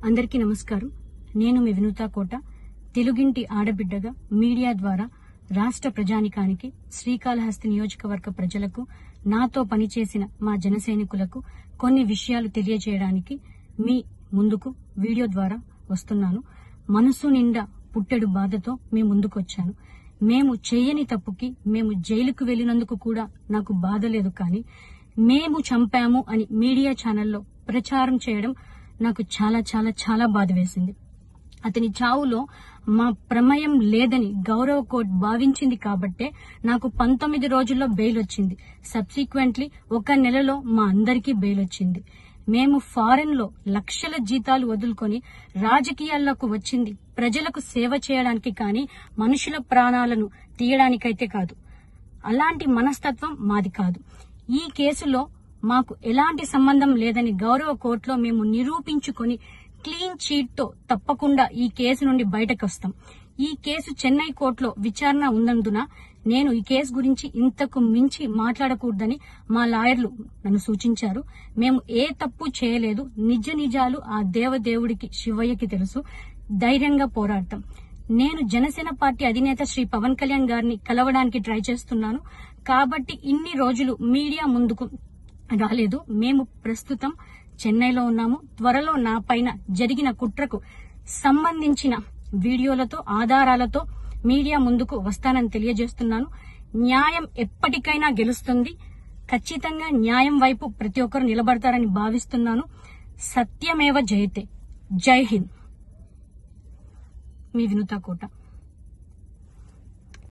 అందరికీ నమస్కారం. నేను మీ వినూతా కోట. తెలుగింటి ఆడబిడ్డగా మీడియా ద్వారా రాష్ట్ర ప్రజానికానికి, శ్రీకాళహస్తి నియోజకవర్గ ప్రజలకు, నాతో పనిచేసిన మా జన సైనికులకు కొన్ని విషయాలు తెలియజేయడానికి మీ ముందుకు వీడియో ద్వారా వస్తున్నాను. మనసు నిండా పుట్టెడు బాధతో మీ ముందుకొచ్చాను. మేము చేయని తప్పుకి మేము జైలుకు వెళ్లినందుకు కూడా నాకు బాధ లేదు, కానీ మేము చంపాము అని మీడియా ఛానల్లో ప్రచారం చేయడం నాకు చాలా చాలా చాలా బాధ వేసింది. అతని చావులో మా ప్రమేయం లేదని గౌరవ కోర్టు భావించింది కాబట్టే నాకు 19 రోజుల్లో బెయిల్ వచ్చింది. సబ్సిక్వెంట్లీ 1 నెలలో మా అందరికీ బెయిల్ వచ్చింది. మేము ఫారెన్ లో లక్షల జీతాలు వదులుకొని రాజకీయాల్లోకి వచ్చింది ప్రజలకు సేవ చేయడానికి, కానీ మనుషుల ప్రాణాలను తీయడానికైతే కాదు. అలాంటి మనస్తత్వం మాది కాదు. ఈ కేసులో మాకు ఎలాంటి సంబంధం లేదని గౌరవ కోర్టులో మేము నిరూపించుకొని క్లీన్ చీట్ తో తప్పకుండా ఈ కేసు నుండి బయటకు వస్తాం. ఈ కేసు చెన్నై కోర్టులో విచారణ ఉన్నందున నేను ఈ కేసు గురించి ఇంతకు మించి మాట్లాడకూడదని మా లాయర్లు నన్ను సూచించారు. మేము ఏ తప్పు చేయలేదు. నిజ నిజాలు ఆ దేవదేవుడికి, శివయ్యకి తెలుసు. ధైర్యంగా పోరాడతాం. నేను జనసేన పార్టీ అధినేత శ్రీ పవన్ కళ్యాణ్ గారిని కలవడానికి ట్రై చేస్తున్నాను కాబట్టి ఇన్ని రోజులు మీడియా ముందుకు రాలేదు. మేము ప్రస్తుతం చెన్నైలో ఉన్నాము. త్వరలో నా పైన జరిగిన కుట్రకు సంబంధించిన వీడియోలతో, ఆధారాలతో మీడియా ముందుకు వస్తానని తెలియజేస్తున్నాను. న్యాయం ఎప్పటికైనా గెలుస్తుంది. ఖచ్చితంగా న్యాయం వైపు ప్రతి ఒక్కరు నిలబడతారని భావిస్తున్నాను. సత్యమేవ జయతే. జై హింద్. మీ వినూతా కోట.